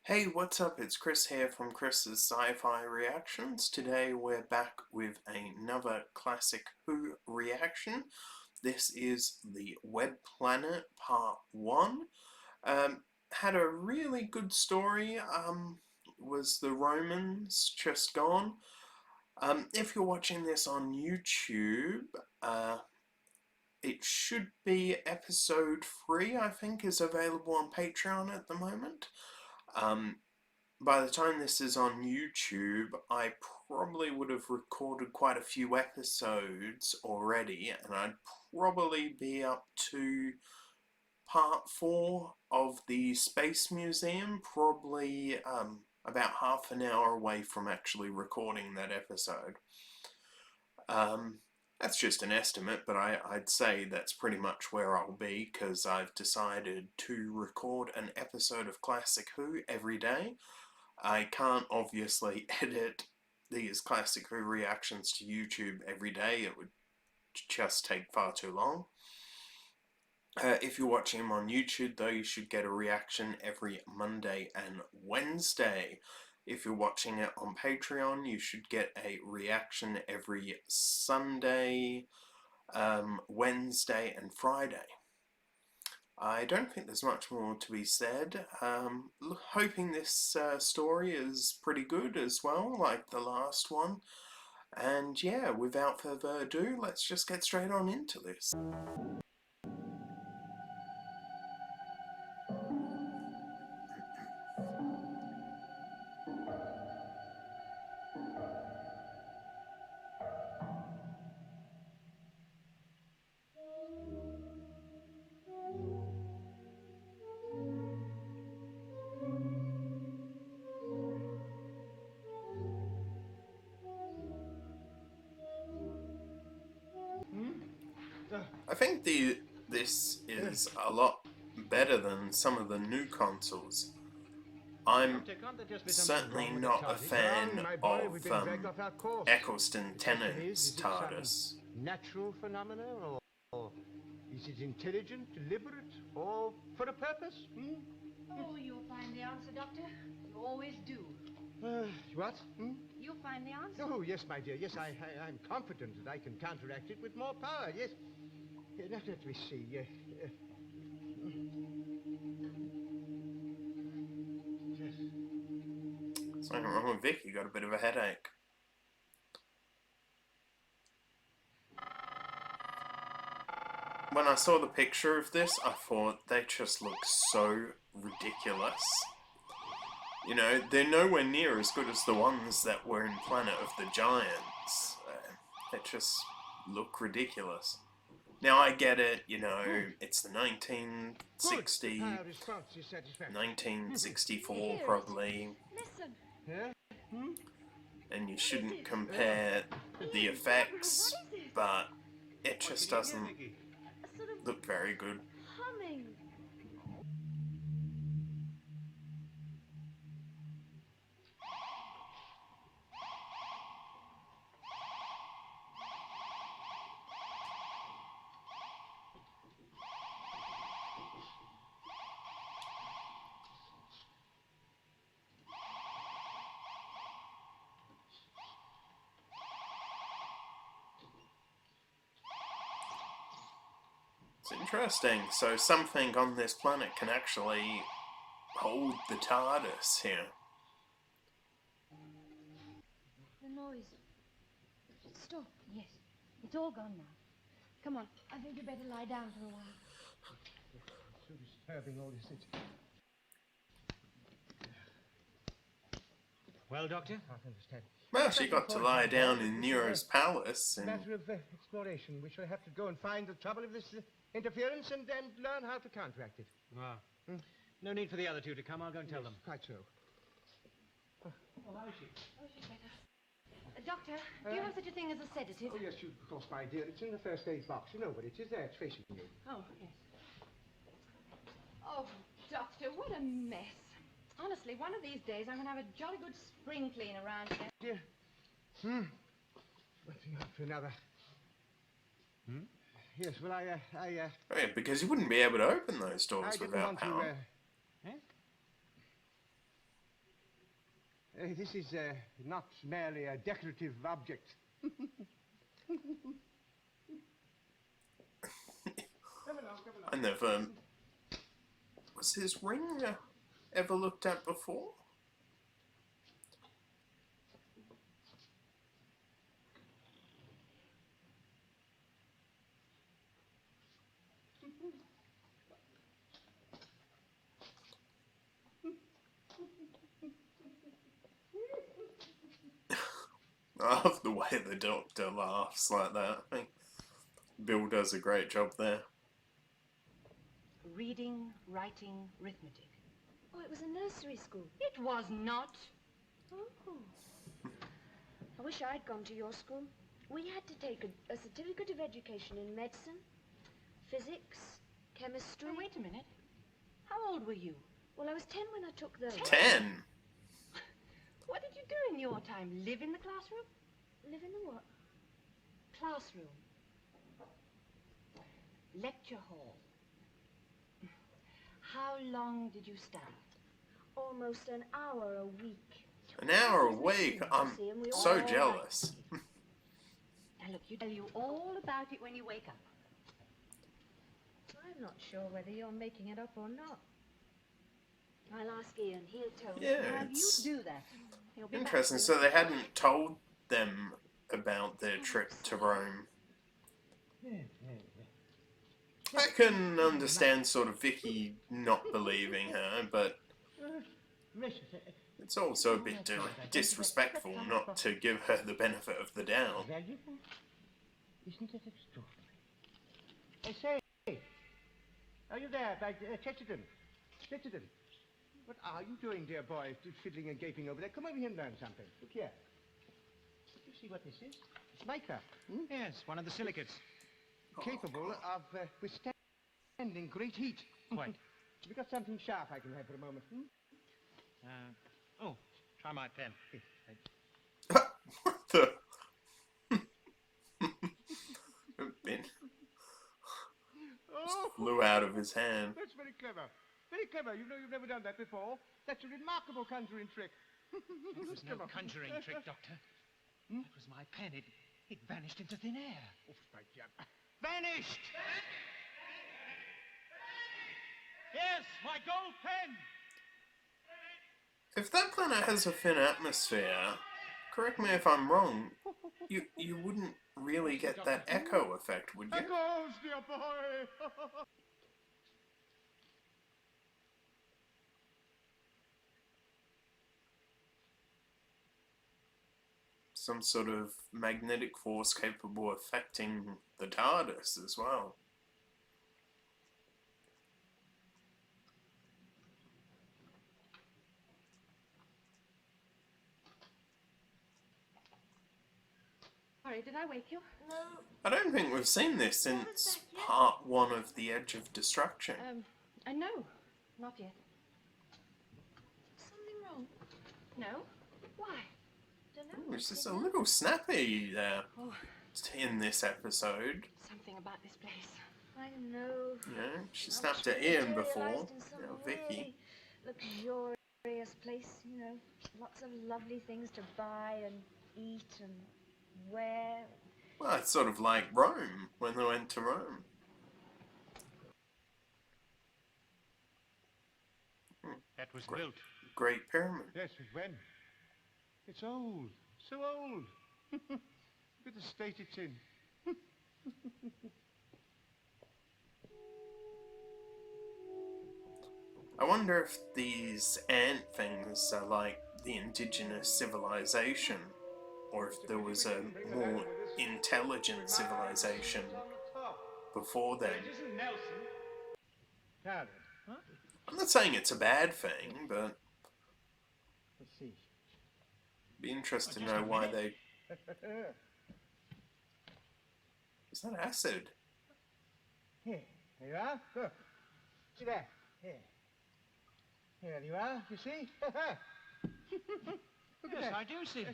Hey, what's up? It's Chris here from Chris's Sci-Fi Reactions. Today we're back with another classic Who reaction. This is the Web Planet Part 1. Had a really good story. Was the Romans just gone? If you're watching this on YouTube, it should be episode 3, I think, is available on Patreon at the moment. By the time this is on YouTube, I probably would have recorded quite a few episodes already, and I'd probably be up to part 4 of the Space Museum, probably about half an hour away from actually recording that episode. That's just an estimate, but I'd say that's pretty much where I'll be, because I've decided to record an episode of Classic Who every day. I can't obviously edit these Classic Who reactions to YouTube every day. It would just take far too long. If you're watching them on YouTube, though, you should get a reaction every Monday and Wednesday. If you're watching it on Patreon, you should get a reaction every Sunday, Wednesday and Friday. I don't think there's much more to be said. Hoping this story is pretty good as well, like the last one. And yeah, without further ado, let's just get straight on into this. I think this is a lot better than some of the new consoles. I'm certainly not a fan of Eccleston Tennant's TARDIS. Natural phenomena, or is it intelligent, deliberate, or for a purpose? Oh, you'll find the answer, Doctor. You always do. What? You'll find the answer. Oh, yes, my dear. Yes, I'm confident that I can counteract it with more power. Yes. Now, let me see. Something wrong with Vic, you got a bit of a headache. When I saw the picture of this, I thought they just look so ridiculous. You know, they're nowhere near as good as the ones that were in Planet of the Giants. They just look ridiculous. Now I get it, you know, it's the 1960, 1964 probably, Listen. and you shouldn't compare the effects, but it just doesn't A sort of look very good. humming. It's interesting. So something on this planet can actually hold the TARDIS here. The noise. Stop. Yes. It's all gone now. Come on. I think you better lie down for a while. So disturbing, all this. Well, Doctor? I understand. Well, she got to lie down in Nero's palace, and Matter of exploration. We shall have to go and find the trouble of this interference and then learn how to counteract it. No need for the other two to come. I'll go and tell them. Quite so. Oh, how is she? Oh, she's better. Doctor, do you have such a thing as a sedative? Oh, yes, of course, my dear. It's in the first aid box. You know what it is there. It's facing you. Oh, yes. Oh, Doctor, what a mess. Honestly, one of these days I'm going to have a jolly good spring clean around here. Dear. One thing after another. Yes, well, oh yeah, because you wouldn't be able to open those I doors didn't without want power. to, This is not merely a decorative object. I never... Was his ring ever looked at before? I love the way the Doctor laughs like that. I think Bill does a great job there. Reading, writing, arithmetic. Oh, it was a nursery school. It was not. Oh. I wish I'd gone to your school. We had to take a certificate of education in medicine, physics, chemistry. Oh, wait a minute. How old were you? Well, I was 10 when I took those. 10? What did you do in your time? Live in the classroom? Live in the what? Classroom. Lecture hall. How long did you study? Almost an hour a week. An hour a week? I'm so jealous. Now look, you tell you all about it when you wake up. I'm not sure whether you're making it up or not. I'll ask Ian. He'll tell me. Yeah, Now you it's do that. He'll be back interesting. soon. So they hadn't told them about their trip to Rome. I can understand sort of Vicky not believing her, but it's also a bit disrespectful not to give her the benefit of the doubt. Valuable? Isn't it extraordinary? I say, are you there, Chesterton? Chesterton, what are you doing, dear boy, fiddling and gaping over there? Come over here and learn something. Look here. You see what this is? It's mica. Yes, one of the silicates. Capable of withstanding great heat. Quite. Have you got something sharp I can have for a moment? Oh, try my pen. What the? Bin Oh, flew out of his hand. that's very clever. Very clever. You know you've never done that before. That's a remarkable conjuring trick. It was no conjuring trick, Doctor. That was my pen. It vanished into thin air. Oh, my God. Vanished! Yes, my gold pen! If that planet has a thin atmosphere, correct me if I'm wrong, you wouldn't really get that echo effect, would you? Echoes, dear boy. Some sort of magnetic force capable of affecting the TARDIS as well. Sorry, did I wake you? No. I don't think we've seen this since part 1 of The Edge of Destruction. No, not yet. Something wrong? No? Why? Don't know. It's just a little snappy there Oh, in this episode. something about this place. I know. Yeah, she snapped at Ian before. Materialised in some Now Vicky. really luxurious place, you know. Lots of lovely things to buy and eat and wear. Well, it's sort of like Rome, when they went to Rome. That was built. Great Pyramid. Yes, but when? It's old. So old. Look at the state it's in. I wonder if these ant things are like the indigenous civilization, or if there was a more intelligent civilization before then. It isn't Nelson. Howard, I'm not saying it's a bad thing, but let's see. be interested to Just know a why minute. they... Is that acid? Here, there you are. Look. See there. Here. Here you are, you see? Look at Yes, that. I do see.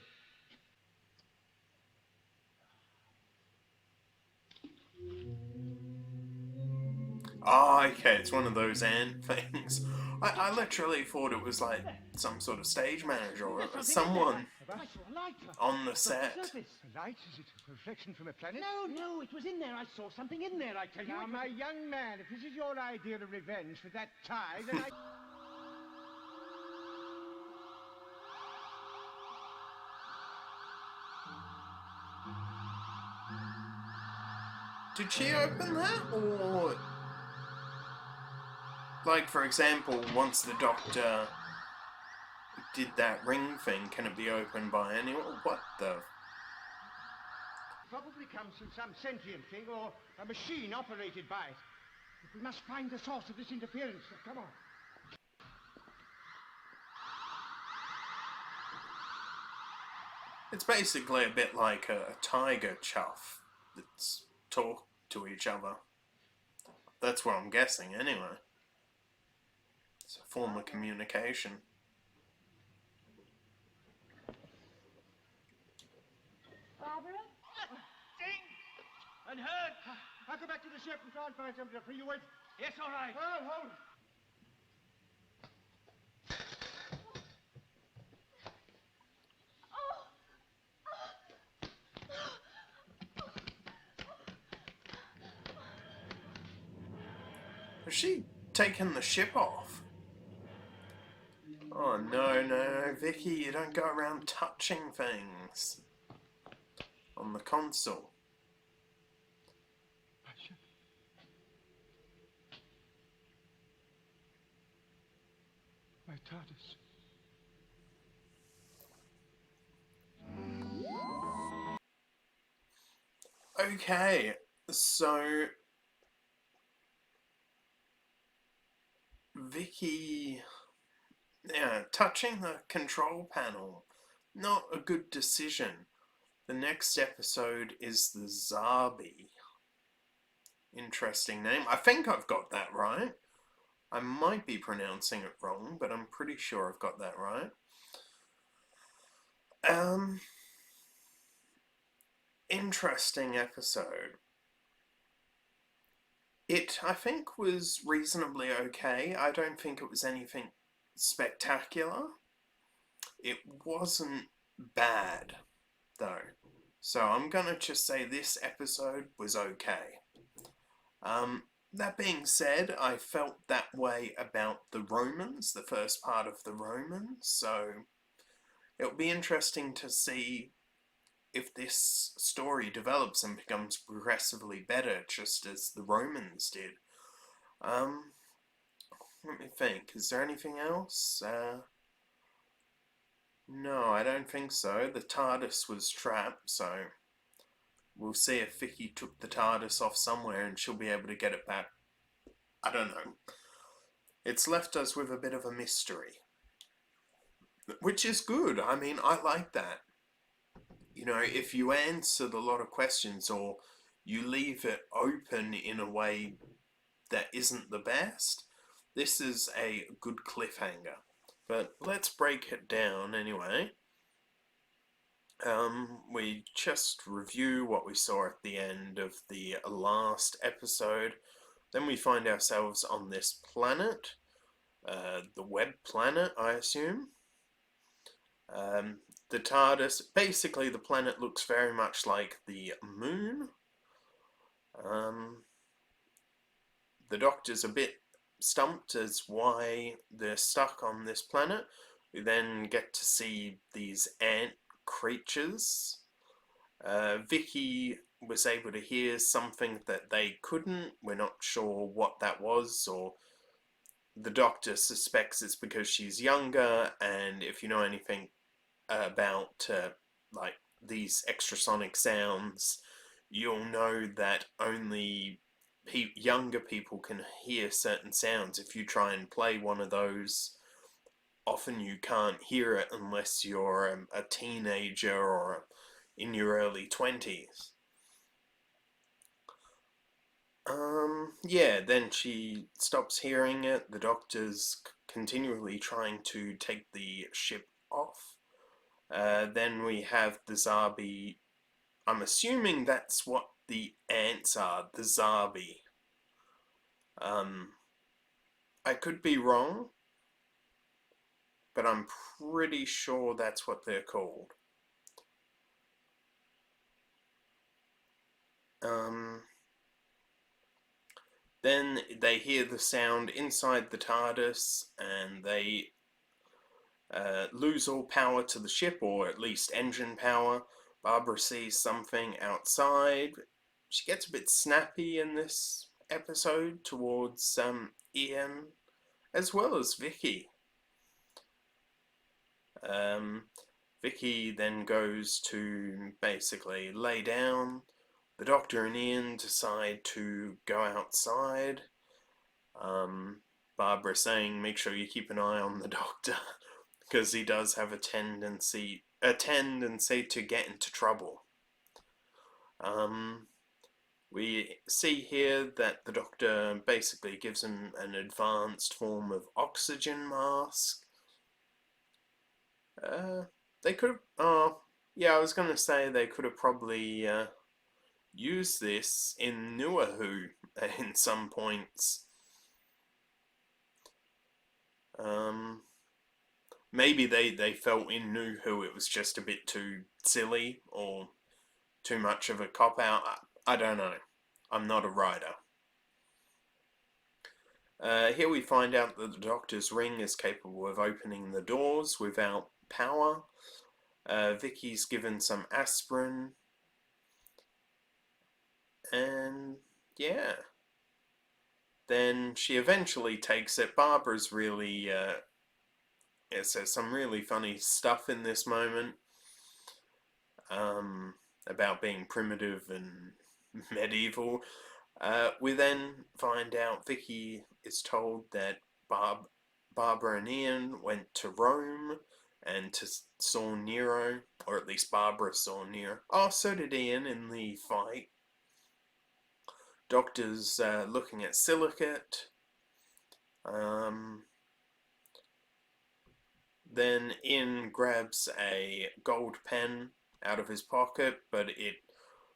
Oh, okay, it's one of those ant things. I literally thought it was like some sort of stage manager or There's something in someone there. I saw a light. on the set. Surface. A light? Is it a reflection from a planet? No, it was in there. I saw something in there, I tell you. Now, my young man, if this is your idea of revenge for that tie, then I... Did she open that, or... Like, for example, once the Doctor did that ring thing, can it be opened by anyone? What the... Probably comes from some sentient thing or a machine operated by it. But we must find the source of this interference. Come on. It's basically a bit like a tiger chuff that's talk to each other. That's what I'm guessing, anyway. It's a form of communication. Barbara? Unheard. I'll go back to the ship and try and find something to free you with. Yes, all right. Oh, hold. Has she taken the ship off? Oh no, Vicky, you don't go around touching things on the console. My TARDIS. Okay, so Vicky, yeah, touching the control panel, not a good decision. The next episode is the Zarbi. Interesting name. I think I've got that right. I might be pronouncing it wrong, but I'm pretty sure I've got that right. Interesting episode. It, I think, was reasonably okay. I don't think it was anything spectacular. It wasn't bad, though. So I'm gonna just say this episode was okay. That being said, I felt that way about the Romans, the first part of the Romans, so it'll be interesting to see if this story develops and becomes progressively better, just as the Romans did. Let me think, is there anything else? No, I don't think so. The TARDIS was trapped, so we'll see if Vicky took the TARDIS off somewhere and she'll be able to get it back. I don't know. It's left us with a bit of a mystery. Which is good. I mean, I like that. You know, if you answered a lot of questions or you leave it open in a way that isn't the best, this is a good cliffhanger. But let's break it down anyway. We just review what we saw at the end of the last episode. Then we find ourselves on this planet, the web planet, I assume. The TARDIS, basically the planet looks very much like the moon. The Doctor's a bit stumped as why they're stuck on this planet. We then get to see these ant creatures. Vicky was able to hear something that they couldn't. We're not sure what that was, or the Doctor suspects it's because she's younger, and if you know anything about like these extrasonic sounds, you'll know that only younger people can hear certain sounds. If you try and play one of those, often you can't hear it unless you're a teenager or in your early 20s. Yeah, then she stops hearing it. The Doctor's continually trying to take the ship off. Then we have the Zarbi. I'm assuming that's what the ants are, the Zarbi. I could be wrong. but I'm pretty sure that's what they're called. Then they hear the sound inside the TARDIS, and they lose all power to the ship, or at least engine power. Barbara sees something outside. She gets a bit snappy in this episode towards Ian, as well as Vicky. Vicky then goes to basically lay down. The Doctor and Ian decide to go outside. Barbara saying, make sure you keep an eye on the Doctor, because he does have a tendency to get into trouble. We see here that the Doctor basically gives him an advanced form of oxygen mask. They could have, yeah, I was going to say they could have probably used this in Newer Who in some points. Maybe they felt in New Who it was just a bit too silly or too much of a cop-out. I don't know. I'm not a writer. Here we find out that the Doctor's ring is capable of opening the doors without power. Vicky's given some aspirin. And yeah. Then she eventually takes it. Barbara's really... it says some really funny stuff in this moment. About being primitive and medieval. We then find out Vicky is told that Barbara and Ian went to Rome and saw Nero, or at least Barbara saw Nero. Oh, so did Ian in the fight. Doctor's looking at silicate. Then Ian grabs a gold pen out of his pocket, but it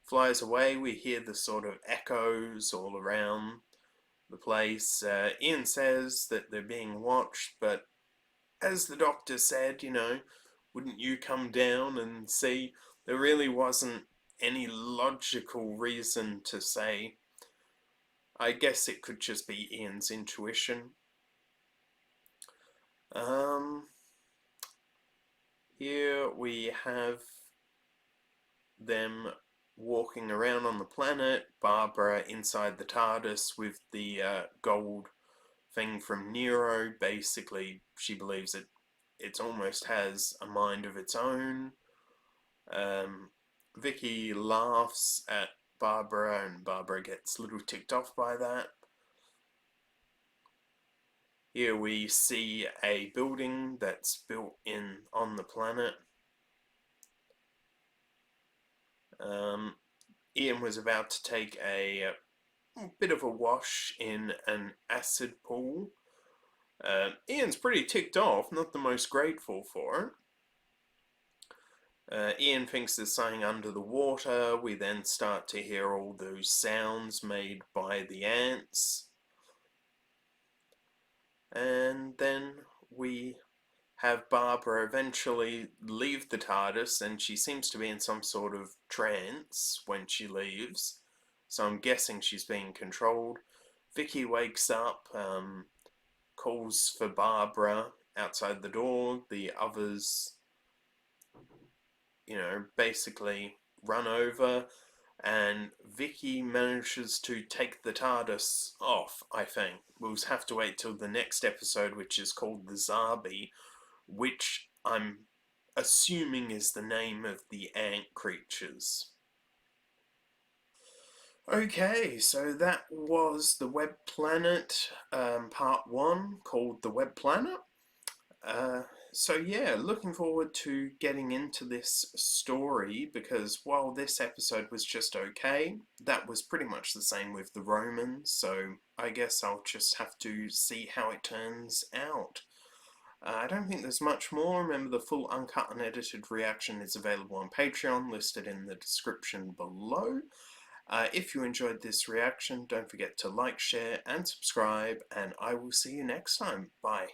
flies away. We hear the sort of echoes all around the place. Ian says that they're being watched, but as the Doctor said, you know, wouldn't you come down and see? There really wasn't any logical reason to say. I guess it could just be Ian's intuition. Here we have them walking around on the planet, Barbara inside the TARDIS with the gold thing from Nero. Basically, she believes it almost has a mind of its own. Vicky laughs at Barbara, and Barbara gets a little ticked off by that. Here we see a building that's built on the planet. Ian was about to take a bit of a wash in an acid pool. Ian's pretty ticked off, not the most grateful for it. Ian thinks there's something under the water. We then start to hear all those sounds made by the ants. And then we have Barbara eventually leave the TARDIS, and she seems to be in some sort of trance when she leaves. So I'm guessing she's being controlled. Vicky wakes up, calls for Barbara outside the door. The others, you know, basically run over, and Vicky manages to take the TARDIS off, I think. We'll have to wait till the next episode, which is called the Zarbi, which I'm assuming is the name of the ant creatures. Okay, so that was the Web Planet part 1, called The Web Planet. So yeah, looking forward to getting into this story, because while this episode was just okay, that was pretty much the same with the Romans, so I guess I'll just have to see how it turns out. I don't think there's much more. Remember, the full uncut and edited reaction is available on Patreon, listed in the description below. If you enjoyed this reaction, don't forget to like, share and subscribe, and I will see you next time. Bye.